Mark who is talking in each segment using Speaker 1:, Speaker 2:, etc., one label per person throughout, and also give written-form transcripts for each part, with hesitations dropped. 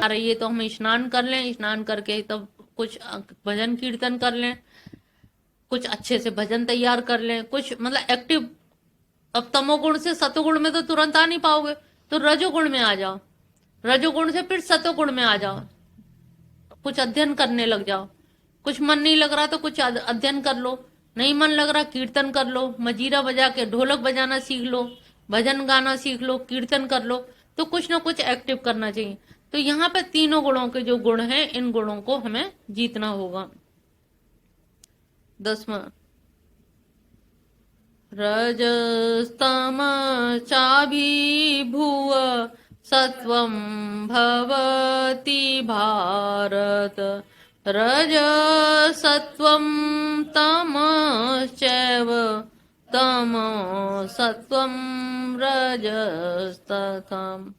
Speaker 1: रही है तो हम स्नान कर लें, स्नान करके तब कुछ भजन कीर्तन कर लें, कुछ अच्छे से भजन तैयार कर लें, कुछ मतलब एक्टिव। अब तमोगुण से सतोगुण में तो तुरंत आ नहीं पाओगे, तो रजोगुण में आ जाओ, रजोगुण से फिर सतोगुण में आ जाओ, कुछ अध्ययन करने लग जाओ। कुछ मन नहीं लग रहा तो कुछ अध्ययन कर लो, नहीं मन लग रहा कीर्तन कर लो, मजीरा बजा के ढोलक बजाना सीख लो, भजन गाना सीख लो, कीर्तन कर लो। तो कुछ ना कुछ एक्टिव करना चाहिए। तो यहाँ पे तीनों गुणों के जो गुण हैं, इन गुणों को हमें जीतना होगा। 10वां, रजस्तम चाभिभूव सत्वं भवति भारत, रजसत्वं तमश्चैव तमसत्वं रजस्तथम्।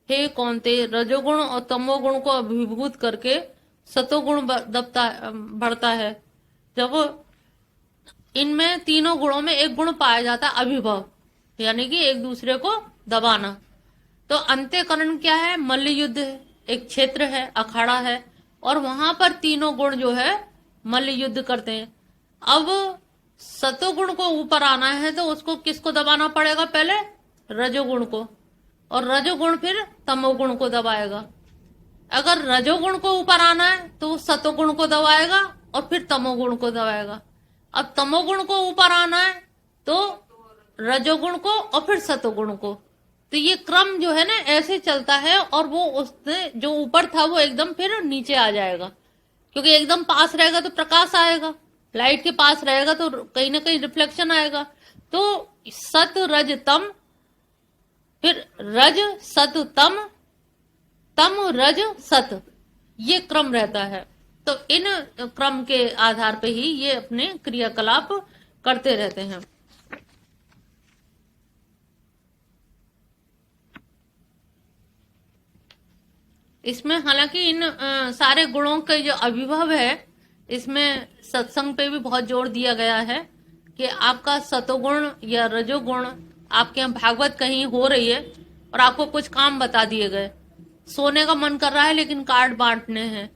Speaker 1: हे कौन्ते, रजोगुण और तमोगुण को अभिभूत करके सतोगुण बढ़ता है। जब इनमें तीनों गुणों में एक गुण पाया जाता है अभिभव, यानी कि एक दूसरे को दबाना। तो अंत्यकरण क्या है? मल्ल युद्ध है, एक क्षेत्र है, अखाड़ा है, और वहां पर तीनों गुण जो है मल्ल युद्ध करते हैं। अब सतोगुण को ऊपर आना है तो उसको किसको दबाना पड़ेगा? पहले रजोगुण को, और रजोगुण फिर तमोगुण को दबाएगा। अगर रजोगुण को ऊपर आना है तो सतोगुण को दबाएगा और फिर तमोगुण को दबाएगा। अब तमोगुण को ऊपर आना है तो रजोगुण को और फिर सतोगुण को। तो ये क्रम जो है ना ऐसे चलता है, और वो उसने जो ऊपर था वो एकदम फिर नीचे आ जाएगा, क्योंकि एकदम पास रहेगा तो प्रकाश आएगा, लाइट के पास रहेगा तो कहीं ना कहीं रिफ्लेक्शन आएगा। तो सत रज तम, फिर रज सत तम, तम रज सत, ये क्रम रहता है। तो इन क्रम के आधार पे ही ये अपने क्रियाकलाप करते रहते हैं। इसमें हालांकि इन सारे गुणों के जो अभिभव है, इसमें सत्संग पे भी बहुत जोर दिया गया है कि आपका सतोगुण या रजोगुण, आपके यहाँ भागवत कहीं हो रही है और आपको कुछ काम बता दिए गए, सोने का मन कर रहा है लेकिन कार्ड बांटने हैं,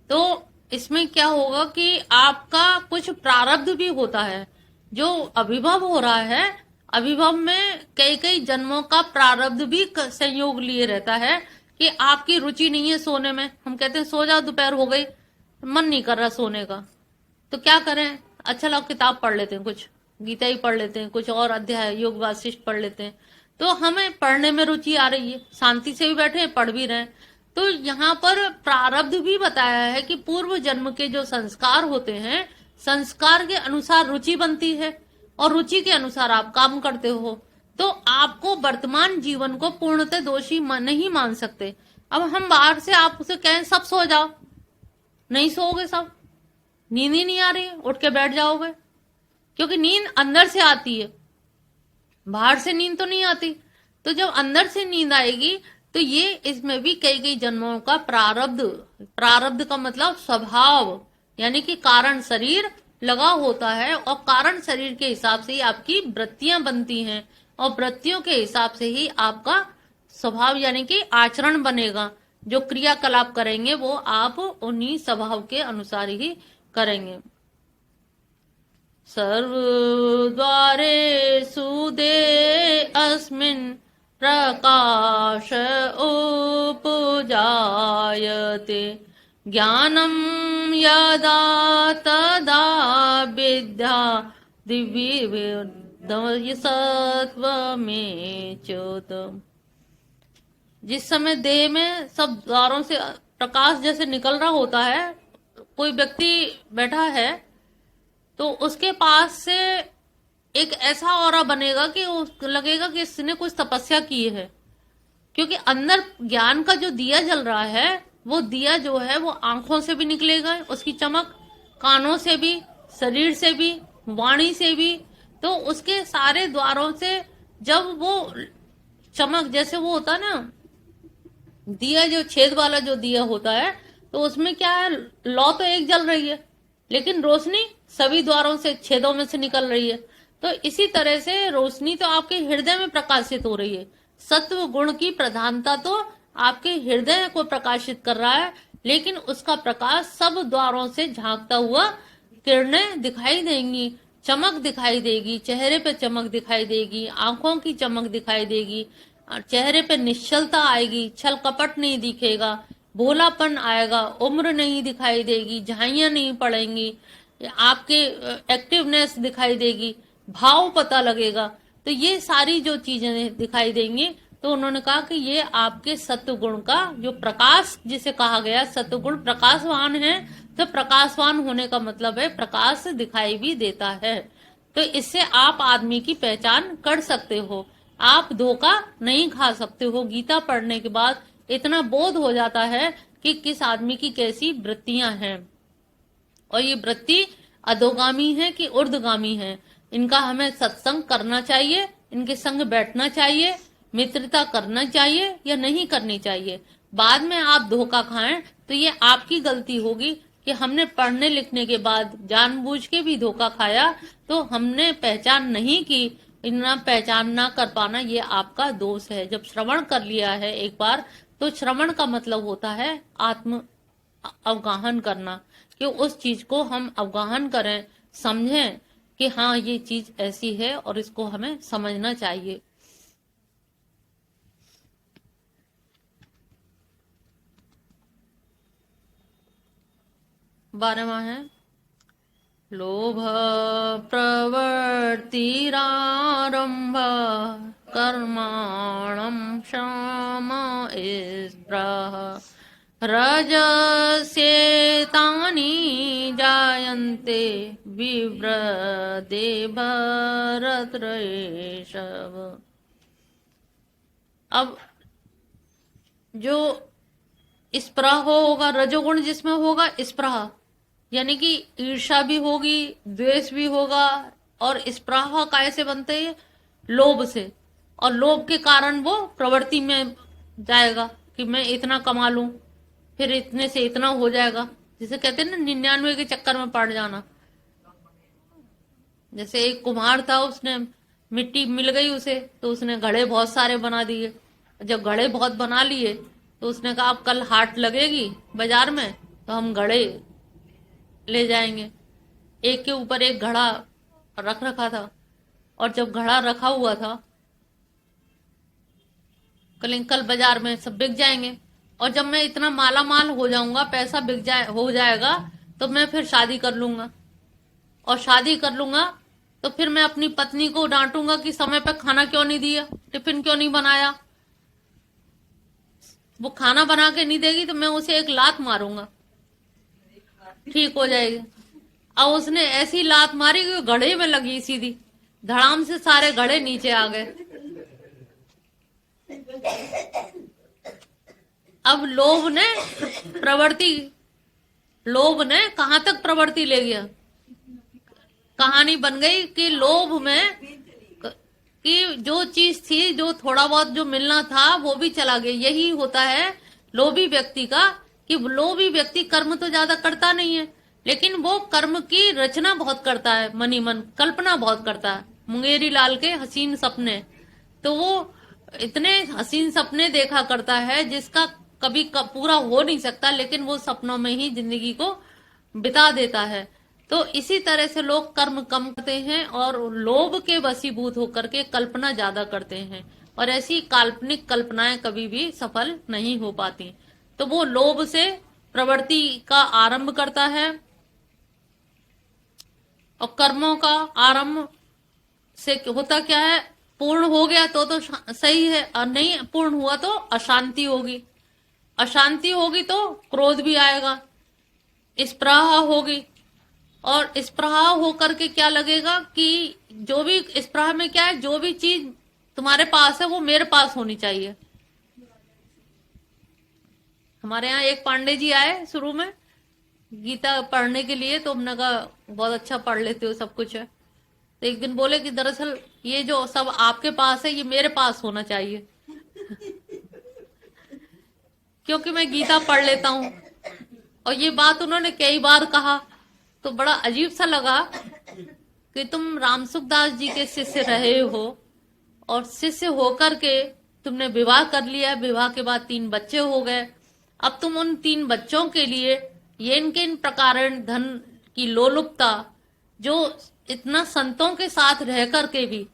Speaker 1: तो इसमें क्या होगा कि आपका कुछ प्रारब्ध भी होता है। जो अभिभव हो रहा है, अभिभव में कई कई जन्मों का प्रारब्ध भी संयोग लिए रहता है कि आपकी रुचि नहीं है सोने में। हम कहते हैं सो जाओ, दोपहर हो गई, मन नहीं कर रहा सोने का, तो क्या करें? अच्छा लोग किताब पढ़ लेते हैं, कुछ गीता ही पढ़ लेते हैं, कुछ और अध्याय योग वासिष्ठ पढ़ लेते हैं। तो हमें पढ़ने में रुचि आ रही है, शांति से भी बैठे पढ़ भी रहे। तो यहाँ पर प्रारब्ध भी बताया है कि पूर्व जन्म के जो संस्कार होते हैं, संस्कार के अनुसार रुचि बनती है, और रुचि के अनुसार आप काम करते हो। तो आपको वर्तमान जीवन को पूर्णतः दोषी नहीं मान सकते। अब हम बाहर से आप उसे कहें सब सो जाओ, नहीं सोओगे, सब नींद ही नहीं आ रही है, उठ के बैठ जाओगे, क्योंकि नींद अंदर से आती है, बाहर से नींद तो नहीं आती। तो जब अंदर से नींद आएगी तो ये इसमें भी कई कई जन्मों का प्रारब्ध, प्रारब्ध का मतलब स्वभाव, यानी कि कारण शरीर लगा होता है, और कारण शरीर के हिसाब से ही आपकी वृत्तियां बनती हैं, और वृत्तियों के हिसाब से ही आपका स्वभाव यानी कि आचरण बनेगा। जो क्रियाकलाप करेंगे वो आप उन्हीं स्वभाव के अनुसार ही करेंगे। सर्वद्वारेषु दे अस्मिन् प्रकाश उपजायते, ज्ञानं यदा तदा विद्या दिव्य सत्वमें च्युत। जिस समय देह में सब द्वारों से प्रकाश जैसे निकल रहा होता है, कोई व्यक्ति बैठा है तो उसके पास से एक ऐसा ऑरा बनेगा कि लगेगा कि इसने कुछ तपस्या की है, क्योंकि अंदर ज्ञान का जो दिया जल रहा है, वो दिया जो है वो आंखों से भी निकलेगा, उसकी चमक कानों से भी, शरीर से भी, वाणी से भी। तो उसके सारे द्वारों से जब वो चमक, जैसे वो होता है ना दिया, जो छेद वाला जो दिया होता है, तो उसमें क्या है, लौ तो एक जल रही है लेकिन रोशनी सभी द्वारों से, छेदों में से निकल रही है। तो इसी तरह से रोशनी तो आपके हृदय में प्रकाशित हो रही है, सत्व गुण की प्रधानता तो आपके हृदय को प्रकाशित कर रहा है, लेकिन उसका प्रकाश सब द्वारों से झांकता हुआ किरणें दिखाई देंगी, चमक दिखाई देगी, चेहरे पे चमक दिखाई देगी, आंखों की चमक दिखाई देगी, चेहरे पे निश्चलता आएगी, छल कपट नहीं दिखेगा, भोलापन आएगा, उम्र नहीं दिखाई देगी, झाइयां नहीं पड़ेंगी, आपके एक्टिवनेस दिखाई देगी, भाव पता लगेगा। तो ये सारी जो चीजें दिखाई देंगी, तो उन्होंने कहा कि ये आपके सत्वगुण का जो प्रकाश जिसे कहा गया, सत्वगुण प्रकाशवान है, तो प्रकाशवान होने का मतलब है प्रकाश दिखाई भी देता है। तो इससे आप आदमी की पहचान कर सकते हो, आप धोखा नहीं खा सकते हो। गीता पढ़ने के बाद इतना बोध हो जाता है कि किस आदमी की कैसी वृत्तियां हैं, और ये वृत्ति अधोगामी है कि ऊर्ध्वगामी है। इनका हमें सत्संग करना चाहिए, इनके संग बैठना चाहिए, मित्रता करना चाहिए या नहीं करनी चाहिए। बाद में आप धोखा खाएं तो ये आपकी गलती होगी कि हमने पढ़ने लिखने के बाद जानबूझ के भी धोखा खाया, तो हमने पहचान नहीं की। इतना पहचान ना कर पाना ये आपका दोष है। जब श्रवण कर लिया है एक बार, तो श्रवण का मतलब होता है आत्म अवगाहन करना, कि उस चीज को हम अवगाहन करें, समझें कि हाँ ये चीज ऐसी है और इसको हमें समझना चाहिए। 12वां है लोभ प्रवृत्तिरारंभ कर्माणं क्षम स्पृह रजस्येतानि जायन्ते विवृद्धे भरतर्षभ। अब जो स्पृह होगा, रजोगुण जिसमें होगा स्पृह, यानी कि ईर्षा भी होगी, द्वेष भी होगा, और स्पृह कैसे बनते हैं? लोभ से, और लोभ के कारण वो प्रवृत्ति में जाएगा कि मैं इतना कमा लूं, फिर इतने से इतना हो जाएगा, जिसे कहते हैं ना 99 के चक्कर में पड़ जाना। जैसे एक कुम्हार था, उसने मिट्टी मिल गई उसे, तो उसने घड़े बहुत सारे बना दिए। जब घड़े बहुत बना लिए तो उसने कहा अब कल हाट लगेगी बाजार में, तो हम घड़े ले जाएंगे। एक के ऊपर एक घड़ा रख रखा था, और जब घड़ा रखा हुआ था, कल बाजार में सब बिक जाएंगे, और जब मैं इतना माला माल हो जाऊंगा, पैसा हो जाएगा, तो मैं फिर शादी कर लूंगा, और शादी कर लूंगा तो फिर मैं अपनी पत्नी को डांटूंगा कि समय पे खाना क्यों नहीं दिया, टिफिन क्यों नहीं बनाया। वो खाना बना के नहीं देगी तो मैं उसे एक लात मारूंगा, ठीक हो जाएगी। अब उसने ऐसी लात मारी कि घड़े में लगी सीधी, धड़ाम से सारे घड़े नीचे आ गए। अब लोभ ने कहां तक प्रवृत्ति ले गया। कहानी बन गई कि लोभ में कि जो चीज थी, जो थोड़ा बहुत जो मिलना था, वो भी चला गया। यही होता है लोभी व्यक्ति का, कि लोभी व्यक्ति कर्म तो ज्यादा करता नहीं है, लेकिन वो कर्म की रचना बहुत करता है, मनी मन कल्पना बहुत करता है। मुंगेरी लाल के हसीन सपने, तो वो इतने हसीन सपने देखा करता है जिसका कभी पूरा हो नहीं सकता, लेकिन वो सपनों में ही जिंदगी को बिता देता है। तो इसी तरह से लोग कर्म कम करते हैं और लोभ के वशीभूत होकर के कल्पना ज्यादा करते हैं, और ऐसी काल्पनिक कल्पनाएं कभी भी सफल नहीं हो पाती। तो वो लोभ से प्रवृत्ति का आरंभ करता है, और कर्मों का आरंभ से होता क्या है, पूर्ण हो गया तो सही है, और नहीं पूर्ण हुआ तो अशांति होगी। अशांति होगी तो क्रोध भी आएगा, स्पृहा होगी, और स्पृहा होकर के क्या लगेगा कि जो भी स्पृहा में क्या है, जो भी चीज तुम्हारे पास है वो मेरे पास होनी चाहिए। हमारे यहाँ एक पांडे जी आए शुरू में गीता पढ़ने के लिए, तो हमने कहा बहुत अच्छा पढ़ लेते हो, सब कुछ है। तो एक दिन बोले कि दरअसल ये जो सब आपके पास है ये मेरे पास होना चाहिए क्योंकि मैं गीता पढ़ लेता हूँ। और ये बात उन्होंने कई बार कहा, तो बड़ा अजीब सा लगा कि तुम रामसुखदास जी के शिष्य रहे हो, और शिष्य होकर के तुमने विवाह कर लिया, विवाह के बाद 3 बच्चे हो गए। अब तुम उन 3 बच्चों के लिए ये इनके इन प्रकार धन की लोलुपता, जो इतना संतों के साथ रह करके भी,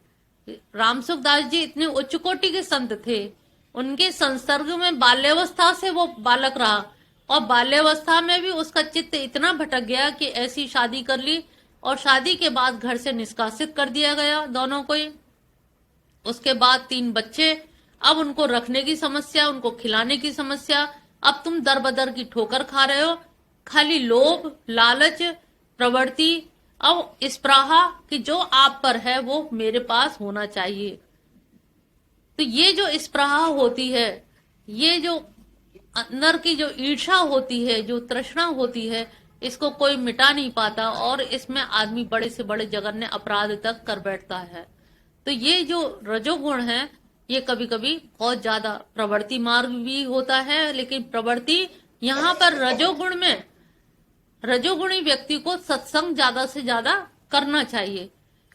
Speaker 1: रामसुखदास जी इतने उच्च कोटि के संत थे, उनके संसर्ग में बाल्यावस्था से वो बालक रहा, और बाल्यावस्था में भी उसका चित्त इतना भटक गया कि ऐसी शादी कर ली, और शादी के बाद घर से निष्कासित कर दिया गया दोनों को ही। उसके बाद 3 बच्चे, अब उनको रखने की समस्या, उनको खिलाने की समस्या। अब तुम दर बदर की ठोकर खा रहे हो, खाली लोभ, लालच, प्रवृत्ति, अब स्पृहा कि जो आप पर है वो मेरे पास होना चाहिए। तो ये जो स्पृहा होती है, ये जो अंदर की जो ईर्ष्या होती है, जो तृष्णा होती है, इसको कोई मिटा नहीं पाता, और इसमें आदमी बड़े से बड़े जघन्य अपराध तक कर बैठता है। तो ये जो रजोगुण है, ये कभी कभी बहुत ज्यादा प्रवृत्ति मार्ग भी होता है, लेकिन प्रवृत्ति यहाँ पर रजोगुण में, रजोगुणी व्यक्ति को सत्संग ज्यादा से ज्यादा करना चाहिए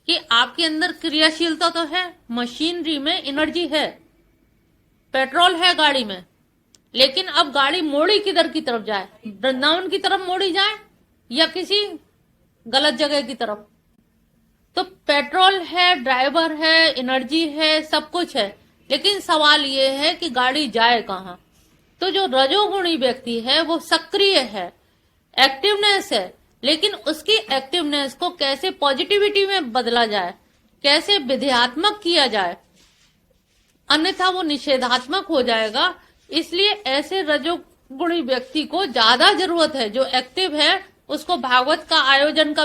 Speaker 1: कि आपके अंदर क्रियाशीलता तो है, मशीनरी में एनर्जी है, पेट्रोल है गाड़ी में, लेकिन अब गाड़ी मोड़ी किधर की तरफ जाए, वृंदावन की तरफ मोड़ी जाए या किसी गलत जगह की तरफ। तो पेट्रोल है, ड्राइवर है, एनर्जी है, सब कुछ है, लेकिन सवाल ये है कि गाड़ी जाए कहां। तो जो रजोगुणी व्यक्ति है वो सक्रिय है, एक्टिवनेस है, लेकिन उसकी एक्टिवनेस को कैसे पॉजिटिविटी में बदला जाए, कैसे विधेयात्मक किया जाए, अन्यथा वो निषेधात्मक हो जाएगा। इसलिए ऐसे रजोगुणी व्यक्ति को ज्यादा जरूरत है, जो एक्टिव है उसको भागवत का आयोजन का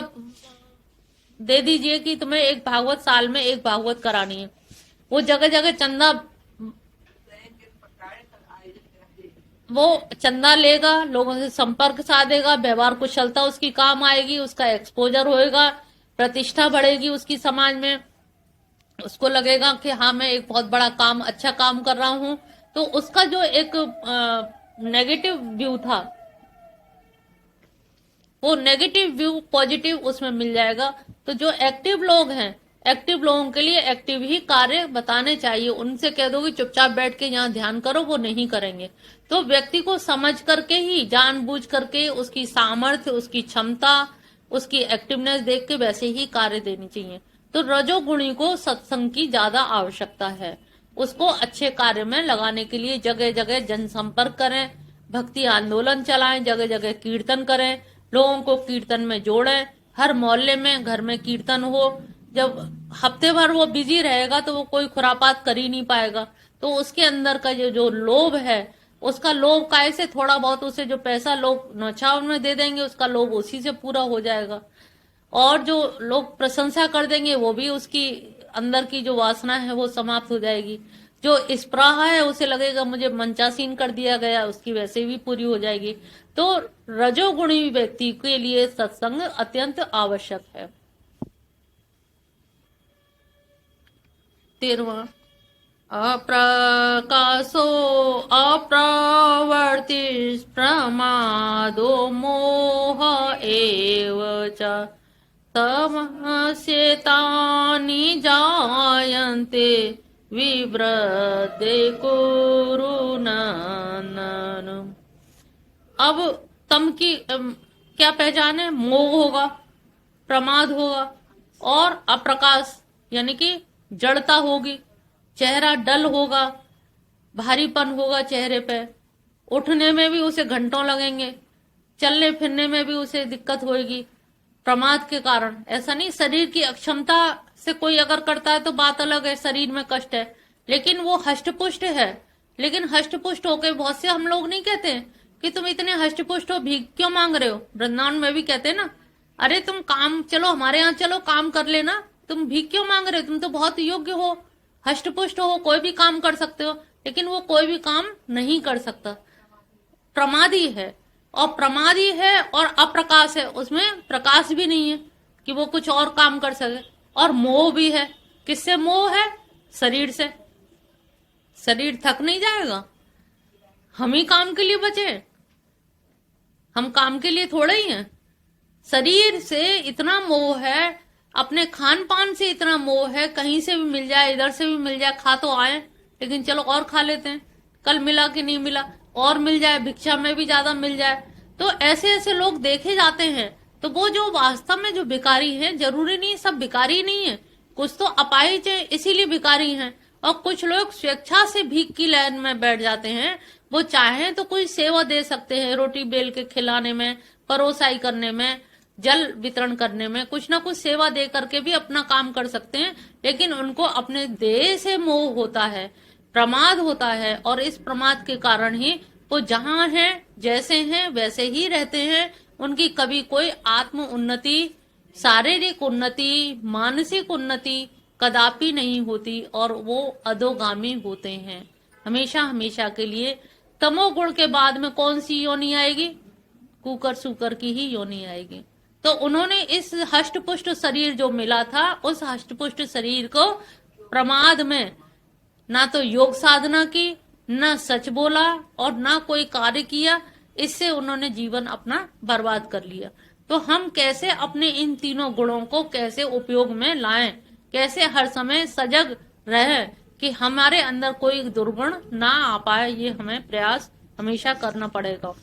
Speaker 1: दे दीजिए कि तुम्हें एक भागवत साल में एक भागवत करानी है, वो जगह जगह चंदा, वो चंदा लेगा, लोगों से संपर्क साधेगा, व्यवहार कुशलता उसकी काम आएगी, उसका एक्सपोजर होएगा, प्रतिष्ठा बढ़ेगी उसकी समाज में, उसको लगेगा कि हाँ मैं एक बहुत बड़ा काम, अच्छा काम कर रहा हूं। तो उसका जो एक नेगेटिव व्यू था, वो नेगेटिव व्यू पॉजिटिव उसमें मिल जाएगा। तो जो एक्टिव लोग हैं, एक्टिव लोगों के लिए एक्टिव ही कार्य बताने चाहिए। उनसे कह दो कि चुपचाप बैठ के यहाँ ध्यान करो, वो नहीं करेंगे। तो व्यक्ति को समझ करके ही, जानबूझ करके, उसकी सामर्थ्य, उसकी क्षमता, उसकी एक्टिवनेस देख के वैसे ही कार्य देनी चाहिए। तो रजोगुणी को सत्संग की ज्यादा आवश्यकता है, उसको अच्छे कार्य में लगाने के लिए जगह जगह जनसंपर्क करें, भक्ति आंदोलन चलाएं, जगह जगह कीर्तन करें, लोगों को कीर्तन में जोड़ें, हर मोहल्ले में, घर में कीर्तन हो। जब हफ्ते भर वो बिजी रहेगा तो वो कोई खुरापात कर ही नहीं पाएगा। तो उसके अंदर का जो लोभ है, उसका लोभ काय से, थोड़ा बहुत उसे जो पैसा लोग नौछाव में दे देंगे, उसका लोभ उसी से पूरा हो जाएगा। और जो लोग प्रशंसा कर देंगे, वो भी उसकी अंदर की जो वासना है वो समाप्त हो जाएगी। जो स्पृहा है, उसे लगेगा मुझे मंचासीन कर दिया गया, उसकी वैसे भी पूरी हो जाएगी। तो रजोगुणी व्यक्ति के लिए सत्संग अत्यंत आवश्यक है। 13वां, अप्रकाशो अप्रवृत्ति प्रमादो मोह एव च तमस्येतानि जायन्ते विवृद्धे कुरु नन्दन। अब तम की क्या पहचान है? मोह होगा, प्रमाद होगा, और अप्रकाश यानी कि जड़ता होगी, चेहरा डल होगा, भारीपन होगा चेहरे पे, उठने में भी उसे घंटों लगेंगे, चलने फिरने में भी उसे दिक्कत होगी प्रमाद के कारण। ऐसा नहीं, शरीर की अक्षमता से कोई अगर करता है तो बात अलग है, शरीर में कष्ट है, लेकिन वो हष्टपुष्ट है। लेकिन हष्टपुष्ट होके बहुत से हम लोग नहीं कहते कि तुम इतने हष्टपुष्ट हो, भीख क्यों मांग रहे हो। वृंदावन में भी कहते हैं ना, अरे तुम काम, चलो हमारे यहाँ चलो काम कर लेना, तुम भीख क्यों मांग रहे हो, तुम तो बहुत योग्य हो, हष्टपुष्ट हो, कोई भी काम कर सकते हो। लेकिन वो कोई भी काम नहीं कर सकता, प्रमादी है। और प्रमादी है और अप्रकाश है, उसमें प्रकाश भी नहीं है कि वो कुछ और काम कर सके। और मोह भी है। किससे मोह है? शरीर से। शरीर थक नहीं जाएगा, हम ही काम के लिए बचे, हम काम के लिए थोड़े ही हैं। शरीर से इतना मोह है, अपने खान पान से इतना मोह है, कहीं से भी मिल जाए, इधर से भी मिल जाए, खा तो आए, लेकिन चलो और खा लेते हैं, कल मिला कि नहीं मिला, और मिल जाए, भिक्षा में भी ज्यादा मिल जाए। तो ऐसे ऐसे लोग देखे जाते हैं। तो वो जो वास्तव में जो भिखारी हैं, जरूरी नहीं सब भिखारी नहीं है, कुछ तो अपाहिज है इसीलिए भिखारी हैं, और कुछ लोग स्वेच्छा से भीख की लाइन में बैठ जाते हैं। वो चाहें तो कोई सेवा दे सकते हैं, रोटी बेल के खिलाने में, परोसाई करने में, जल वितरण करने में, कुछ ना कुछ सेवा दे करके भी अपना काम कर सकते हैं। लेकिन उनको अपने देह से मोह होता है, प्रमाद होता है, और इस प्रमाद के कारण ही वो जहां हैं जैसे हैं वैसे ही रहते हैं। उनकी कभी कोई आत्म उन्नति, शारीरिक उन्नति, मानसिक उन्नति कदापि नहीं होती, और वो अधोगामी होते हैं हमेशा हमेशा के लिए। तमोगुण के बाद में कौन सी योनि आएगी? कुकर सुकर की ही योनि आएगी। तो उन्होंने इस हष्टपुष्ट शरीर जो मिला था, उस हष्टपुष्ट शरीर को प्रमाद में ना तो योग साधना की, ना सच बोला, और ना कोई कार्य किया, इससे उन्होंने जीवन अपना बर्बाद कर लिया। तो हम कैसे अपने इन तीनों गुणों को कैसे उपयोग में लाएं, कैसे हर समय सजग रहें कि हमारे अंदर कोई दुर्गुण ना आ पाए, ये हमें प्रयास हमेशा करना पड़ेगा।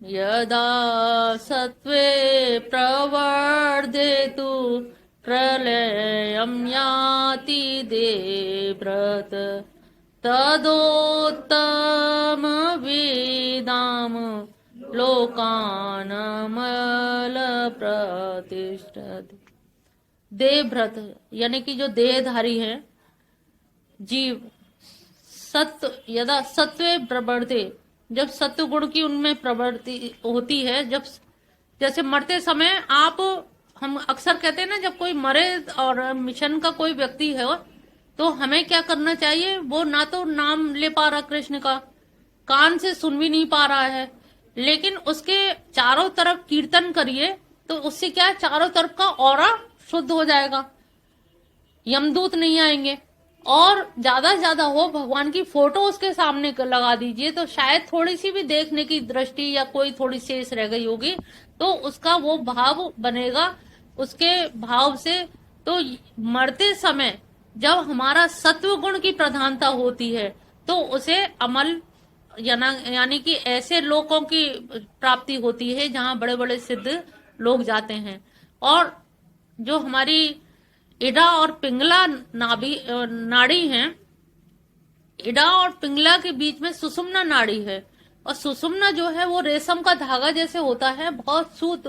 Speaker 1: यदा सत्वे प्रवर्धेतु प्रलयं याति देव्रत तदोत्तम वेदाम लोकानमल प्रतिष्ठित। देवव्रत यानी कि जो देहधारी है जीव, सत्व यदा सत्वे प्रवर्धे, जब सत्व गुण की उनमें प्रवृत्ति होती है, जब जैसे मरते समय हम अक्सर कहते हैं ना, जब कोई मरे और मिशन का कोई व्यक्ति है तो हमें क्या करना चाहिए? वो ना तो नाम ले पा रहा कृष्ण का, कान से सुन भी नहीं पा रहा है, लेकिन उसके चारों तरफ कीर्तन करिए तो उससे क्या, चारों तरफ का ऑरा शुद्ध हो जाएगा, यमदूत नहीं आएंगे। और ज्यादा से ज्यादा हो भगवान की फोटो उसके सामने लगा दीजिए, तो शायद थोड़ी सी भी देखने की दृष्टि या कोई थोड़ी शेष रह गई होगी, तो उसका वो भाव बनेगा, उसके भाव से। तो मरते समय जब हमारा सत्व गुण की प्रधानता होती है तो उसे अमल यानी कि ऐसे लोगों की प्राप्ति होती है जहां बड़े बड़े सिद्ध लोग जाते हैं। और जो हमारी इडा और पिंगला नाड़ी हैं, इडा और पिंगला के बीच में सुषुम्ना नाड़ी है, और सुषुम्ना जो है वो रेशम का धागा जैसे होता है, बहुत सूत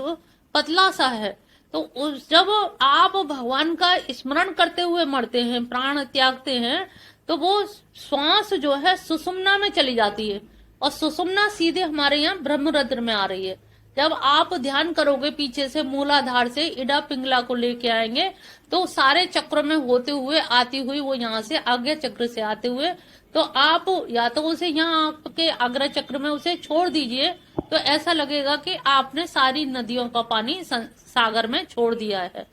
Speaker 1: पतला सा है। तो जब आप भगवान का स्मरण करते हुए मरते हैं, प्राण त्यागते हैं, तो वो श्वास जो है सुषुम्ना में चली जाती है, और सुषुम्ना सीधे हमारे यहाँ ब्रह्मरंध्र में आ रही है। जब आप ध्यान करोगे पीछे से मूलाधार से इडा पिंगला को लेके आएंगे, तो सारे चक्र में होते हुए आती हुई वो यहाँ से आज्ञा चक्र से आते हुए, तो आप या तो उसे यहाँ आपके आग्रह चक्र में उसे छोड़ दीजिए, तो ऐसा लगेगा कि आपने सारी नदियों का पानी सागर में छोड़ दिया है।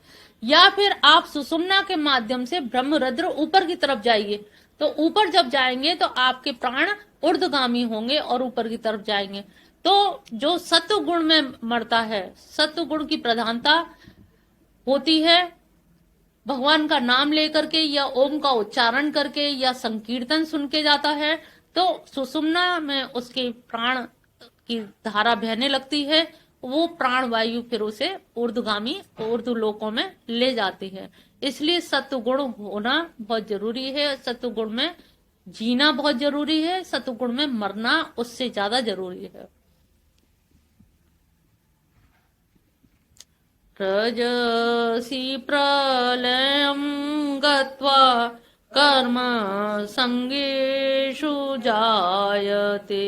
Speaker 1: या फिर आप सुषुम्ना के माध्यम से ब्रह्मरंध्र ऊपर की तरफ जाइए, तो ऊपर जब जाएंगे तो आपके प्राण ऊर्ध्वगामी होंगे और ऊपर की तरफ जाएंगे। तो जो सत्व गुण में मरता है, सत्व गुण की प्रधानता होती है भगवान का नाम लेकर के या ओम का उच्चारण करके या संकीर्तन सुन के जाता है, तो सुषुम्ना में उसके प्राण की धारा बहने लगती है, वो प्राण वायु फिर उसे ऊर्ध्वगामी ऊर्ध्व लोकों में ले जाती है। इसलिए सत्व गुण होना बहुत जरूरी है, सत्व गुण में जीना बहुत जरूरी है, सत्व गुण में मरना उससे ज्यादा जरूरी है। रजसी प्रलयं गत्वा कर्म संगेषु जायते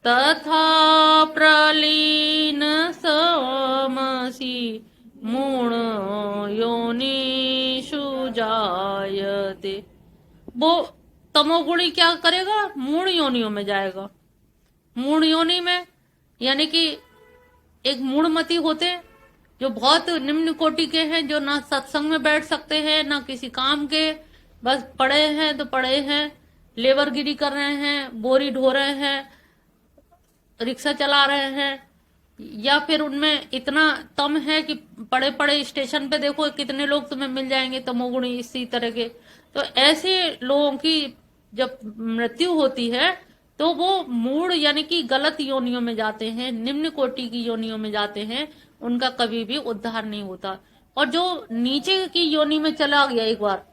Speaker 1: तथा प्रलीन समसि मूढ़ योनिषु जायते। वो तमोगुणी क्या करेगा? मूढ़ योनियों में जाएगा। मूढ़ योनि में यानी कि एक मूढ़मती होते जो बहुत निम्न कोटि के हैं, जो ना सत्संग में बैठ सकते हैं ना किसी काम के, बस पड़े हैं तो पड़े हैं, लेबरगिरी कर रहे हैं, बोरी ढो रहे हैं, रिक्शा चला रहे हैं, या फिर उनमें इतना तम है कि बड़े बड़े स्टेशन पे देखो कितने लोग तुम्हें मिल जाएंगे तमोगुणी इसी तरह के। तो ऐसे लोगों की जब मृत्यु होती है तो वो मूढ़ यानी कि गलत योनियों में जाते हैं, निम्न कोटि की योनियों में जाते हैं, उनका कभी भी उद्धार नहीं होता। और जो नीचे की योनि में चला गया एक बार,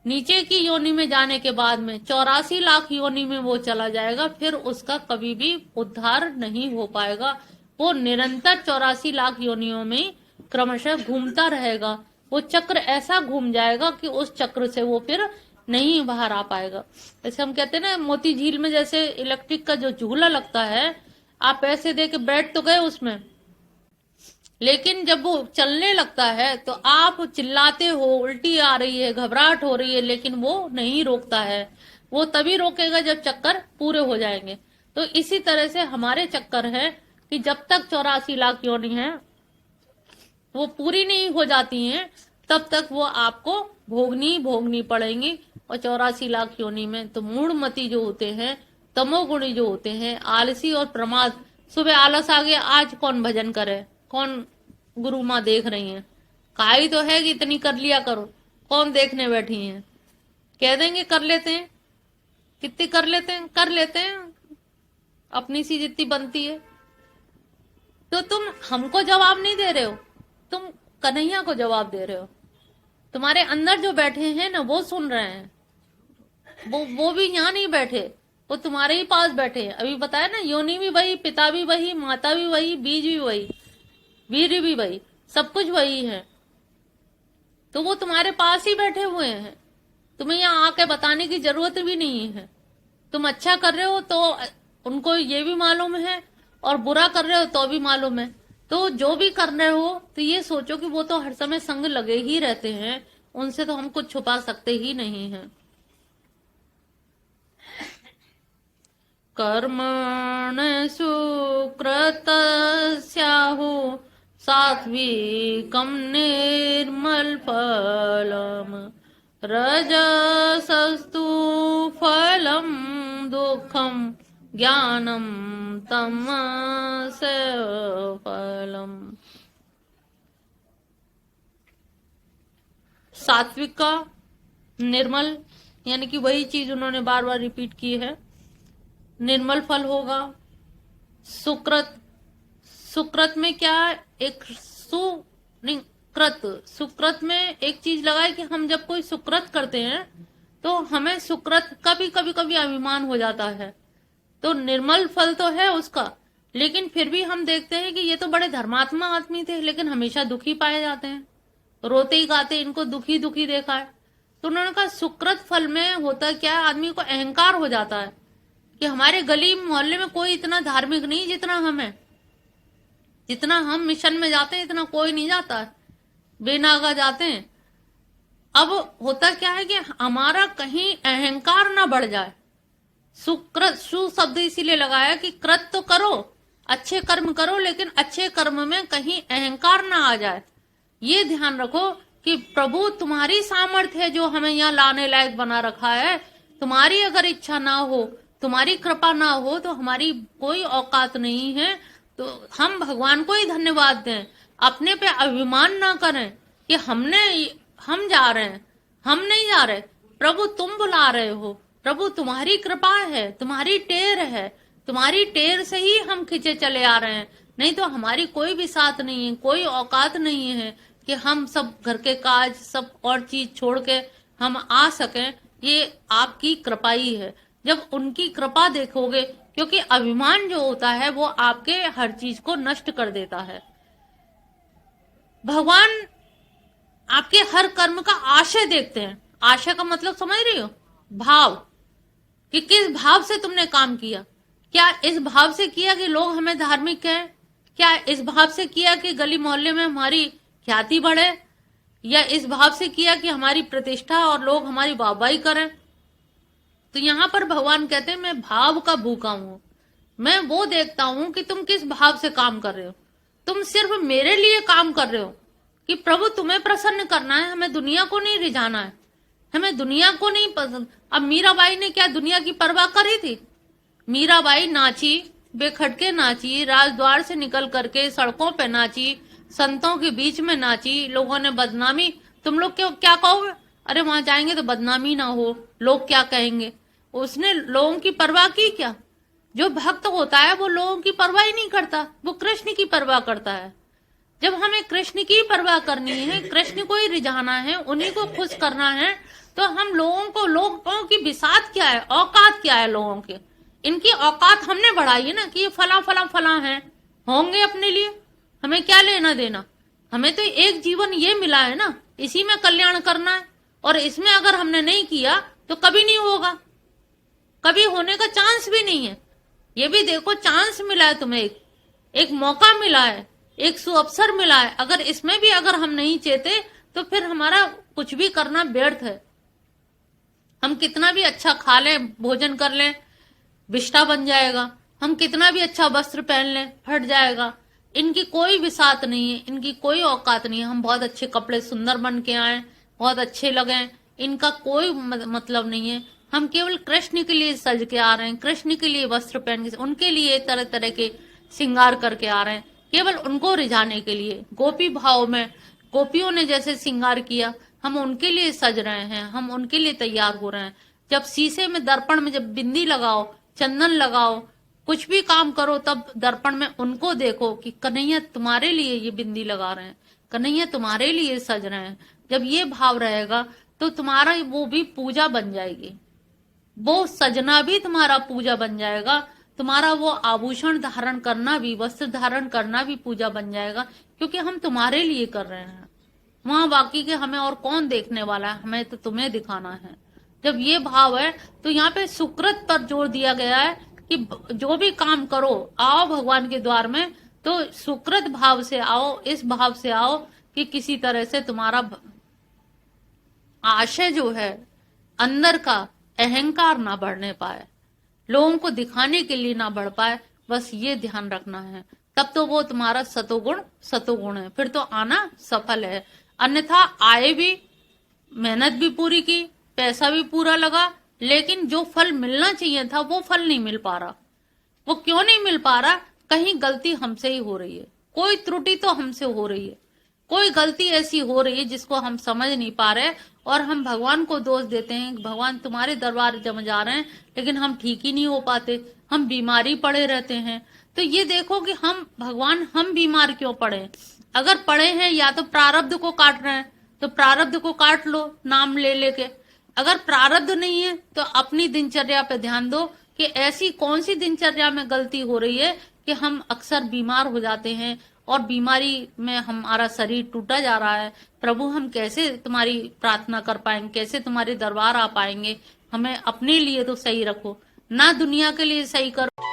Speaker 1: नीचे की योनि में जाने के बाद में 84 लाख योनि में वो चला जाएगा, फिर उसका कभी भी उद्धार नहीं हो पाएगा। वो निरंतर 84 लाख योनियों में क्रमशः घूमता रहेगा। वो चक्र ऐसा घूम जाएगा कि उस चक्र से वो फिर नहीं बाहर आ पाएगा। जैसे हम कहते हैं ना, मोती झील में जैसे इलेक्ट्रिक का जो झूला लगता है, आप पैसे दे के बैठ तो गए उसमें, लेकिन जब वो चलने लगता है तो आप चिल्लाते हो, उल्टी आ रही है, घबराहट हो रही है, लेकिन वो नहीं रोकता है। वो तभी रोकेगा जब चक्कर पूरे हो जाएंगे। तो इसी तरह से हमारे चक्कर है कि जब तक 84 लाख योनि है वो पूरी नहीं हो जाती हैं, तब तक वो आपको भोगनी पड़ेंगी। और 84 लाख योनि में तो मूढ़मती जो होते हैं, तमोगुणी जो होते हैं, आलसी और प्रमाद, सुबह आलस आ गया, आज कौन भजन करे, कौन गुरु माँ देख रही हैं, कहा तो है कि इतनी कर लिया करो, कौन देखने बैठी हैं, कह देंगे कर लेते हैं, कितनी कर लेते हैं अपनी सी जितनी बनती है। तो तुम हमको जवाब नहीं दे रहे हो, तुम कन्हैया को जवाब दे रहे हो। तुम्हारे अंदर जो बैठे हैं ना वो सुन रहे हैं, वो भी यहाँ नहीं बैठे, वो तुम्हारे ही पास बैठे हैं। अभी बताया ना, योनि भी वही, पिता भी वही, माता भी वही, बीज भी वही, वीर भी वही, सब कुछ वही है। तो वो तुम्हारे पास ही बैठे हुए हैं, तुम्हें यहाँ आके बताने की जरूरत भी नहीं है। तुम अच्छा कर रहे हो तो उनको ये भी मालूम है, और बुरा कर रहे हो तो भी मालूम है। तो जो भी कर रहे हो तो ये सोचो कि वो तो हर समय संग लगे ही रहते हैं, उनसे तो हम कुछ छुपा सकते ही नहीं हैं। कर्मण सुकृतस्याहु सात्विकं निर्मल फलम रजसस्तु फलम दुःखम ज्ञानम तमस फलम। सात्विक का निर्मल, यानी कि वही चीज उन्होंने बार बार रिपीट की है, निर्मल फल होगा। सुकृत, सुकृत में क्या, एक सुकृत में एक चीज लगा है कि हम जब कोई सुकृत करते हैं तो हमें सुकृत का भी कभी अभिमान हो जाता है। तो निर्मल फल तो है उसका, लेकिन फिर भी हम देखते हैं कि ये तो बड़े धर्मात्मा आदमी थे, लेकिन हमेशा दुखी पाए जाते हैं, रोते ही गाते इनको दुखी दुखी देखा है। तो उन्होंने कहा सुकृत फल में होता क्या है, आदमी को अहंकार हो जाता है कि हमारे गली मोहल्ले में कोई इतना धार्मिक नहीं जितना हम हैं, जितना हम मिशन में जाते हैं इतना कोई नहीं जाता है, बेनागा जाते हैं। अब होता क्या है कि हमारा कहीं अहंकार ना बढ़ जाए। सुकृत, सु शब्द इसीलिए लगाया कि कृत तो करो, अच्छे कर्म करो, लेकिन अच्छे कर्म में कहीं अहंकार ना आ जाए। ये ध्यान रखो कि प्रभु तुम्हारी सामर्थ्य है जो हमें यहाँ लाने लायक बना रखा है, तुम्हारी अगर इच्छा ना हो, तुम्हारी कृपा ना हो तो हमारी कोई औकात नहीं है। तो हम भगवान को ही धन्यवाद दें, अपने पे अभिमान ना करें कि हम जा रहे हैं, हम नहीं जा रहे, प्रभु तुम बुला रहे हो, प्रभु तुम्हारी कृपा है, तुम्हारी टेर है, तुम्हारी टेर से ही हम खिंचे चले आ रहे हैं, नहीं तो हमारी कोई भी साथ नहीं है, कोई औकात नहीं है कि हम सब घर के काज सब और चीज छोड़ के हम आ सकें। ये आपकी कृपा ही है। जब उनकी कृपा देखोगे, क्योंकि अभिमान जो होता है वो आपके हर चीज को नष्ट कर देता है। भगवान आपके हर कर्म का आशय देखते हैं। आशय का मतलब समझ रही हो, भाव, कि किस भाव से तुमने काम किया। क्या इस भाव से किया कि लोग हमें धार्मिक कहें, क्या इस भाव से किया कि गली मोहल्ले में हमारी ख्याति बढ़े, या इस भाव से किया कि हमारी प्रतिष्ठा और लोग हमारी वाहवाही करें। तो यहाँ पर भगवान कहते हैं मैं भाव का भूखा हूं, मैं वो देखता हूं कि तुम किस भाव से काम कर रहे हो। तुम सिर्फ मेरे लिए काम कर रहे हो कि प्रभु तुम्हें प्रसन्न करना है, हमें दुनिया को नहीं रिझाना है, हमें दुनिया को नहीं पसंद। अब मीराबाई ने क्या दुनिया की परवाह करी थी? मीराबाई नाची, बेखटके नाची, राजद्वार से निकल करके सड़कों पे नाची, संतों के बीच में नाची, लोगों ने बदनामी, तुम लोग क्यों क्या कहोगे, अरे वहां जाएंगे तो बदनामी ना हो, लोग क्या कहेंगे। उसने लोगों की परवाह की क्या? जो भक्त होता है वो लोगों की परवाह ही नहीं करता, वो कृष्ण की परवाह करता है। जब हमें कृष्ण की परवाह करनी है, कृष्ण को ही रिझाना है, उन्हीं को खुश करना है, तो हम लोगों की बिसात क्या है, औकात क्या है लोगों के, इनकी औकात हमने बढ़ाई है ना कि ये फला फला फला है, होंगे अपने लिए, हमें क्या लेना देना। हमें तो एक जीवन ये मिला है ना, इसी में कल्याण करना है, और इसमें अगर हमने नहीं किया तो कभी नहीं होगा, कभी होने का चांस भी नहीं है। ये भी देखो, चांस मिला है तुम्हें, एक मौका मिला है, एक सुअवसर मिला है, अगर इसमें भी अगर हम नहीं चेते तो फिर हमारा कुछ भी करना व्यर्थ है। हम कितना भी अच्छा खा लें, भोजन कर लें, विष्ठा बन जाएगा, हम कितना भी अच्छा वस्त्र पहन लें, फट जाएगा। इनकी कोई विसात नहीं है, इनकी कोई औकात नहीं है। हम बहुत अच्छे कपड़े सुंदर बन के आए, बहुत अच्छे लगे, इनका कोई मतलब नहीं है। हम केवल कृष्ण के लिए सज के आ रहे हैं, कृष्ण के लिए वस्त्र पहन के, उनके लिए तरह तरह के श्रृंगार करके आ रहे हैं, केवल उनको रिझाने के लिए। गोपी भाव में गोपियों ने जैसे श्रृंगार किया, हम उनके लिए सज रहे हैं, हम उनके लिए तैयार हो रहे हैं। जब शीशे में, दर्पण में जब बिंदी लगाओ, चंदन लगाओ, कुछ भी काम करो, तब दर्पण में उनको देखो कि कन्हैया तुम्हारे लिए ये बिंदी लगा रहे हैं, कन्हैया तुम्हारे लिए सज रहे हैं। जब ये भाव रहेगा तो तुम्हारा वो भी पूजा बन जाएगी, वो सजना भी तुम्हारा पूजा बन जाएगा, तुम्हारा वो आभूषण धारण करना भी, वस्त्र धारण करना भी पूजा बन जाएगा, क्योंकि हम तुम्हारे लिए कर रहे हैं। वहां बाकी के हमें और कौन देखने वाला है, हमें तो तुम्हें दिखाना है। जब ये भाव है तो यहाँ पे सुकृत पर जोर दिया गया है कि जो भी काम करो, आओ भगवान के द्वार में तो सुकृत भाव से आओ, इस भाव से आओ कि किसी तरह से तुम्हारा आशय जो है, अंदर का अहंकार ना बढ़ने पाए, लोगों को दिखाने के लिए ना बढ़ पाए, बस ये ध्यान रखना है। तब तो वो तुम्हारा सतोगुण है, फिर तो आना सफल है। अन्यथा आए भी, मेहनत भी पूरी की, पैसा भी पूरा लगा, लेकिन जो फल मिलना चाहिए था वो फल नहीं मिल पा रहा। वो क्यों नहीं मिल पा रहा? कहीं गलती हमसे ही हो रही है, कोई त्रुटि तो हमसे हो रही है, कोई गलती ऐसी हो रही है जिसको हम समझ नहीं पा रहे, और हम भगवान को दोष देते हैं। भगवान तुम्हारे दरबार जम जा रहे हैं, लेकिन हम ठीक ही नहीं हो पाते, हम बीमारी पड़े रहते हैं। तो ये देखो कि हम भगवान, हम बीमार क्यों पड़े? अगर पड़े हैं या तो प्रारब्ध को काट रहे हैं, तो प्रारब्ध को काट लो नाम ले लेके। अगर प्रारब्ध नहीं है तो अपनी दिनचर्या पे ध्यान दो कि ऐसी कौन सी दिनचर्या में गलती हो रही है कि हम अक्सर बीमार हो जाते हैं, और बीमारी में हमारा शरीर टूटा जा रहा है। प्रभु, हम कैसे तुम्हारी प्रार्थना कर पाएंगे, कैसे तुम्हारे दरबार आ पाएंगे? हमें अपने लिए तो सही रखो ना, दुनिया के लिए सही करो।